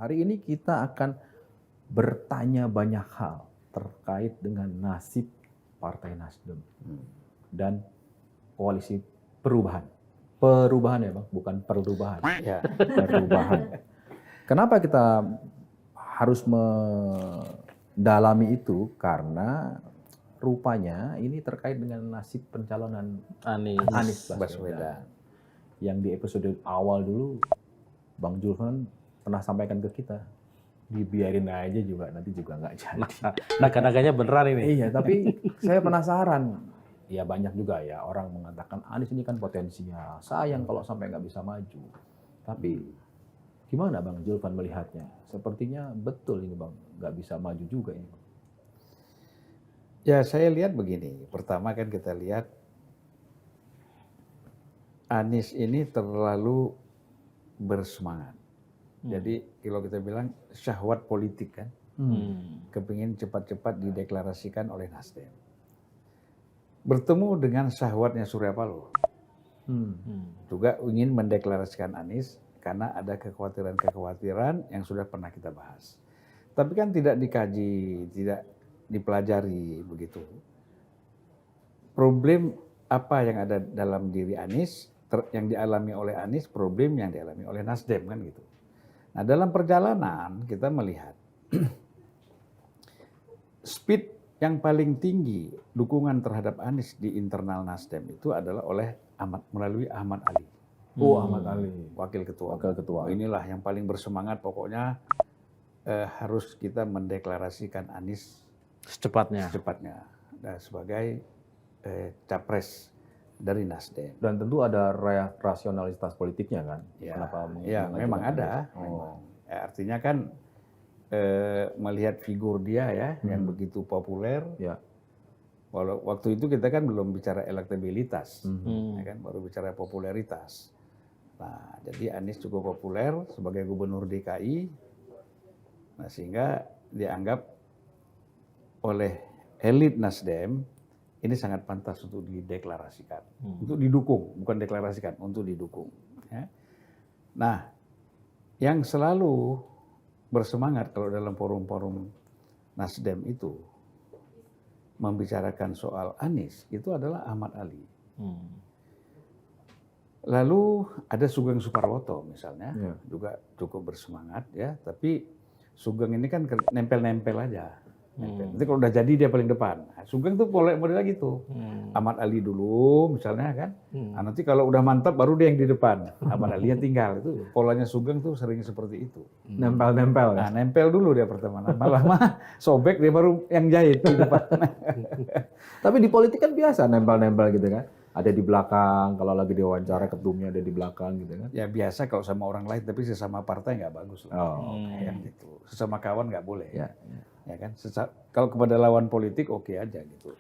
Hari ini kita akan bertanya banyak hal terkait dengan nasib Partai Nasdem dan koalisi perubahan. Perubahan ya Bang, bukan perubahan. Ya. Perubahan. Kenapa kita harus mendalami itu? Karena rupanya ini terkait dengan nasib pencalonan Anies Baswedan. Yang di episode awal dulu Bang Julvan pernah sampaikan ke kita, dibiarin aja juga, nanti juga nggak jadi. Naga-naganya beneran ini. Iya, tapi saya penasaran. Ya banyak juga ya orang mengatakan Anies ini kan potensial, sayang kalau sampai nggak bisa maju. Tapi gimana Bang Julvan melihatnya? Sepertinya betul ini Bang, nggak bisa maju juga ini Bang. Ya saya lihat begini, pertama kan kita lihat Anies ini terlalu bersemangat. Jadi kalau kita bilang syahwat politik kan, kepingin cepat-cepat dideklarasikan oleh Nasdem. Bertemu dengan syahwatnya Surya Paloh, juga ingin mendeklarasikan Anies karena ada kekhawatiran-kekhawatiran yang sudah pernah kita bahas. Tapi kan tidak dikaji, tidak dipelajari begitu. Problem apa yang ada dalam diri Anies, yang dialami oleh Anies, problem yang dialami oleh Nasdem kan gitu. Nah dalam perjalanan kita melihat speed yang paling tinggi dukungan terhadap Anies di internal Nasdem itu adalah melalui Ahmad Ali. Ahmad Ali, wakil ketua. Inilah yang paling bersemangat, pokoknya harus kita mendeklarasikan Anies secepatnya sebagai capres dari Nasdem. Dan tentu ada rasionalitas politiknya kan? Ya, memang ada. Ya, artinya kan melihat figur dia ya yang begitu populer. Ya. Waktu itu kita kan belum bicara elektabilitas, ya kan, baru bicara popularitas. Nah, jadi Anies cukup populer sebagai gubernur DKI, nah sehingga dianggap oleh elit Nasdem ini sangat pantas untuk dideklarasikan, untuk didukung, bukan deklarasikan, untuk didukung. Ya. Nah, yang selalu bersemangat kalau dalam forum-forum Nasdem itu membicarakan soal Anies itu adalah Ahmad Ali. Lalu ada Sugeng Suparwoto misalnya, juga cukup bersemangat ya, tapi Sugeng ini kan nempel-nempel aja. Nanti kalau udah jadi dia paling depan. Nah, Sugeng tuh model gitu. Ahmad Ali dulu misalnya kan. Nah, nanti kalau udah mantap baru dia yang di depan. Ahmad Ali yang tinggal. Itu polanya Sugeng tuh sering seperti itu. Nempel-nempel. Nah, nempel dulu dia pertama. Lama-lama sobek dia baru yang jahit di depan. Tapi di politik kan biasa nempel-nempel gitu kan. Ada di belakang, kalau lagi diwawancara ketumnya ada di belakang gitu kan. Ya biasa kalau sama orang lain, tapi sesama partai nggak bagus lah. Kayak gitu. Sesama kawan nggak boleh. Ya kan, kalau kepada lawan politik oke aja gitu.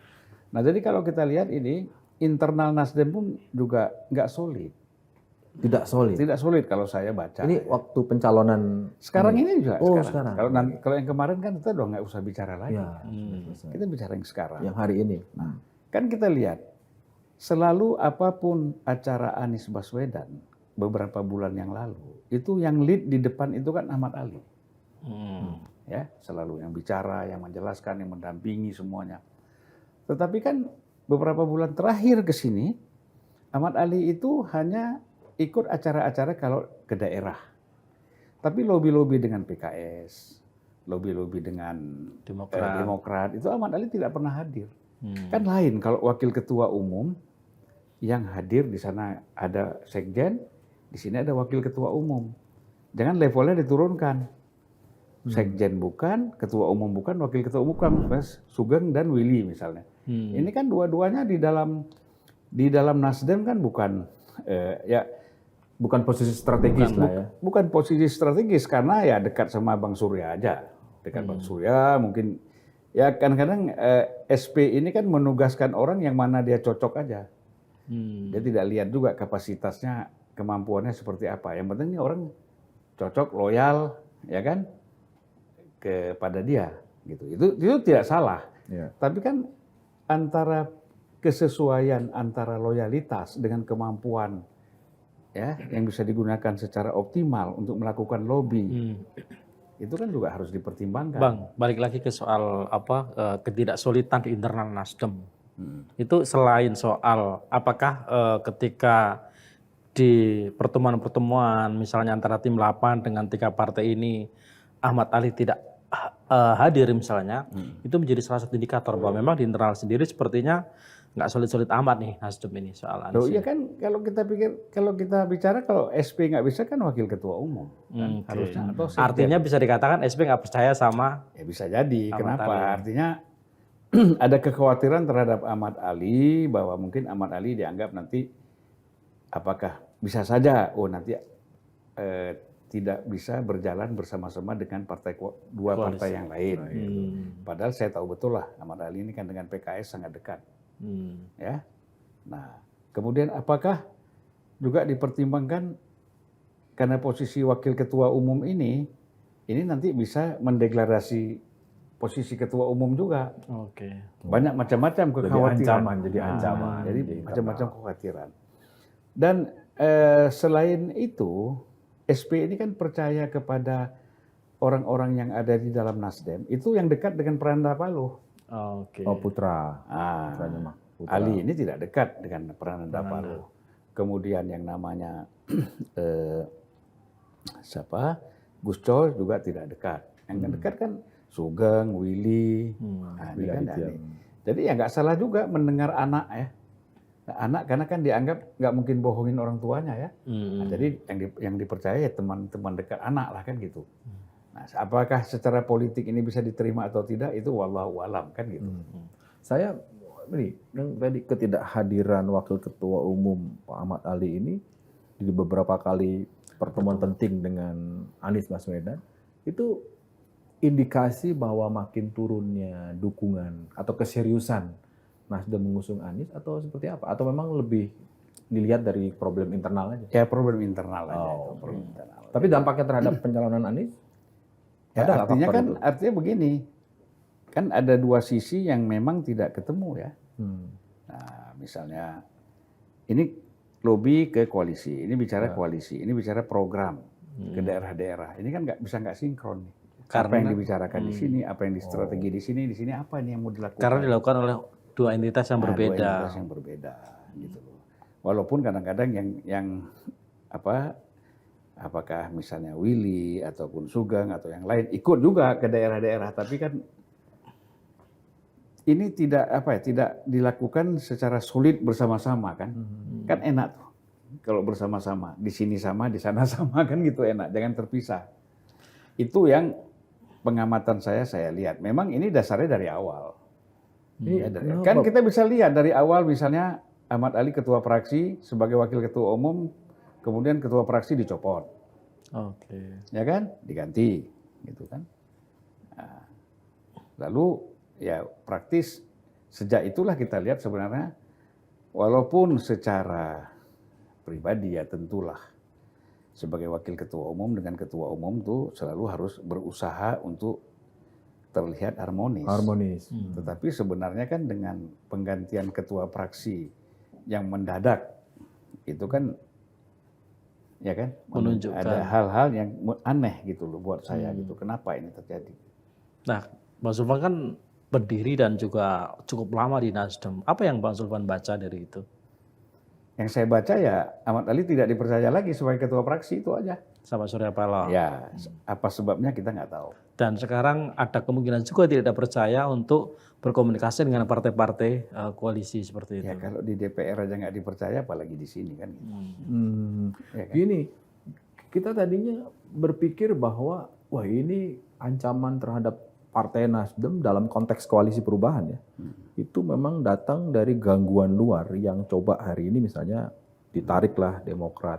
Nah jadi kalau kita lihat ini internal Nasdem pun juga nggak solid. Tidak solid. Tidak solid kalau saya baca. Ini waktu pencalonan sekarang ini juga. Sekarang. Kalau yang kemarin kan kita udah nggak usah bicara lagi. Kita bicara yang sekarang. Yang hari ini. Kan kita lihat selalu apapun acara Anies Baswedan beberapa bulan yang lalu itu yang lead di depan itu kan Ahmad Ali. Ya, selalu yang bicara, yang menjelaskan, yang mendampingi semuanya. Tetapi kan beberapa bulan terakhir ke sini, Ahmad Ali itu hanya ikut acara-acara kalau ke daerah. Tapi lobby-lobby dengan PKS, lobby-lobby dengan Demokrat, itu Ahmad Ali tidak pernah hadir. Kan lain kalau wakil ketua umum yang hadir di sana ada sekjen, di sini ada wakil ketua umum. Jangan levelnya diturunkan. Sekjen bukan, ketua umum bukan, wakil ketua umum bukan, Sugeng dan Willy misalnya. Ini kan dua-duanya di dalam Nasdem kan bukan bukan posisi strategis lah ya. Bukan posisi strategis karena ya dekat sama Bang Surya aja. Dekat Bang Surya mungkin ya kadang-kadang SP ini kan menugaskan orang yang mana dia cocok aja. Dia tidak lihat juga kapasitasnya, kemampuannya seperti apa. Yang penting ini orang cocok, loyal, ya kan? Kepada dia gitu. Itu tidak salah. Tapi kan antara kesesuaian antara loyalitas dengan kemampuan ya yang bisa digunakan secara optimal untuk melakukan lobby itu kan juga harus dipertimbangkan. Bang, balik lagi ke soal ketidaksolidan di internal Nasdem. Itu selain soal apakah ketika di pertemuan-pertemuan misalnya antara tim 8 dengan 3 partai ini Ahmad Ali tidak hadir misalnya, itu menjadi salah satu indikator bahwa memang di internal sendiri sepertinya nggak solid-solid amat nih Nasdem ini soal Anies. Loh, iya kan kalau kita bicara kalau SP nggak bisa kan wakil ketua umum kan, harusnya atau sekjen. Artinya bisa dikatakan SP nggak percaya sama Ya bisa jadi. Ahmad Kenapa? Ali. Artinya ada kekhawatiran terhadap Ahmad Ali bahwa mungkin Ahmad Ali dianggap nanti apakah bisa saja nanti tidak bisa berjalan bersama-sama dengan dua partai yang lain. Padahal saya tahu betul lah Ahmad Ali ini kan dengan PKS sangat dekat. Ya. Nah, kemudian apakah juga dipertimbangkan karena posisi wakil ketua umum ini nanti bisa mendeklarasi posisi ketua umum juga. Oke. Banyak macam-macam kekhawatiran. Jadi ancaman. Jadi macam-macam kekhawatiran. Dan selain itu, SP ini kan percaya kepada orang-orang yang ada di dalam Nasdem itu yang dekat dengan Prananda Paloh. Oke. Oh, Putra. Putra. Ali ini tidak dekat dengan Prananda Paloh. Kemudian yang namanya siapa? Gus Coy juga tidak dekat. Yang dekat kan Sugeng, Willy. Ini kan Ani. Jadi ya nggak salah juga mendengar anak ya. Nah, anak karena kan dianggap nggak mungkin bohongin orang tuanya ya. Nah, jadi yang dipercaya ya teman-teman dekat anak lah kan gitu. Nah, apakah secara politik ini bisa diterima atau tidak itu wallahu alam kan gitu. Saya ini yang tadi ketidakhadiran wakil ketua umum Pak Ahmad Ali ini di beberapa kali pertemuan penting dengan Anies Baswedan itu indikasi bahwa makin turunnya dukungan atau keseriusan Nasdem mengusung Anies atau seperti apa? Atau memang lebih dilihat dari problem internal aja? Ya problem internal aja. Oh, itu, problem internal. Tapi dampaknya terhadap pencalonan Anies? Ya, Ada artinya faktor kan itu? artinya begini, kan ada dua sisi yang memang tidak ketemu ya. Nah, misalnya ini lobby ke koalisi, ini bicara koalisi, ini bicara program ke daerah-daerah. Ini kan nggak sinkron nih. Apa yang dibicarakan di sini, apa yang strategi di sini apa ini yang mau dilakukan? Karena dilakukan oleh dua entitas yang berbeda. Dua entitas yang berbeda, gitu loh. Walaupun kadang-kadang yang apakah misalnya Willy ataupun Sugeng atau yang lain ikut juga ke daerah-daerah, tapi kan ini tidak dilakukan secara solid bersama-sama kan? Kan enak tuh kalau bersama-sama, di sini sama, di sana sama kan gitu enak, jangan terpisah. Itu yang pengamatan saya lihat. Memang ini dasarnya dari awal. Kan kita bisa lihat dari awal misalnya Ahmad Ali ketua fraksi sebagai wakil ketua umum, kemudian ketua fraksi dicopot. Oke. Ya kan? Diganti gitu kan. Nah, lalu ya praktis sejak itulah kita lihat sebenarnya walaupun secara pribadi ya tentulah sebagai wakil ketua umum dengan ketua umum tuh selalu harus berusaha untuk terlihat harmonis. Tetapi sebenarnya kan dengan penggantian ketua fraksi yang mendadak itu kan ya kan menunjukkan ada hal-hal yang aneh gitu loh buat saya gitu. Kenapa ini terjadi? Nah, Bang Zulfan kan berdiri dan juga cukup lama di Nasdem. Apa yang Bang Zulfan baca dari itu? Yang saya baca ya Ahmad Ali tidak dipercaya lagi sebagai ketua fraksi itu aja. Sama Surya Paloh. Ya, apa sebabnya kita nggak tahu. Dan sekarang ada kemungkinan juga tidak percaya untuk berkomunikasi dengan partai-partai koalisi seperti itu. Ya kalau di DPR aja nggak dipercaya, apalagi di sini kan. Ya kan? Gini, kita tadinya berpikir bahwa wah ini ancaman terhadap Partai Nasdem dalam konteks koalisi perubahan ya, itu memang datang dari gangguan luar yang coba hari ini misalnya ditariklah Demokrat,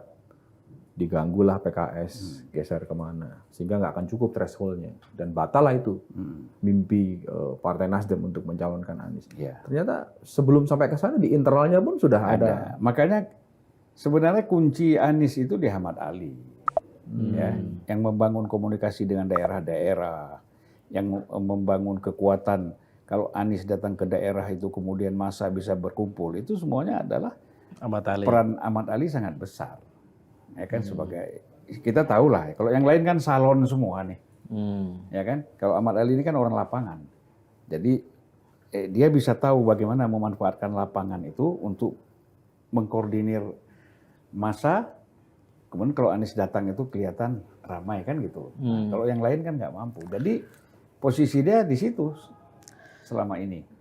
diganggulah PKS, geser kemana, sehingga nggak akan cukup thresholdnya dan batal lah itu mimpi Partai Nasdem untuk mencalonkan Anies. Ya. Ternyata sebelum sampai ke sana di internalnya pun sudah ada. Makanya sebenarnya kunci Anies itu di Ahmad Ali, ya, yang membangun komunikasi dengan daerah-daerah. Yang membangun kekuatan kalau Anies datang ke daerah itu kemudian massa bisa berkumpul, itu semuanya adalah Ahmad Ali. peran Ahmad Ali sangat besar, ya kan sebagai kita tahu lah kalau yang lain kan salon semua nih, Ya kan? Kalau Ahmad Ali ini kan orang lapangan. Jadi dia bisa tahu bagaimana memanfaatkan lapangan itu untuk mengkoordinir massa. Kemudian kalau Anies datang itu kelihatan ramai kan gitu. Nah, kalau yang lain kan nggak mampu. Jadi posisi dia di situ selama ini.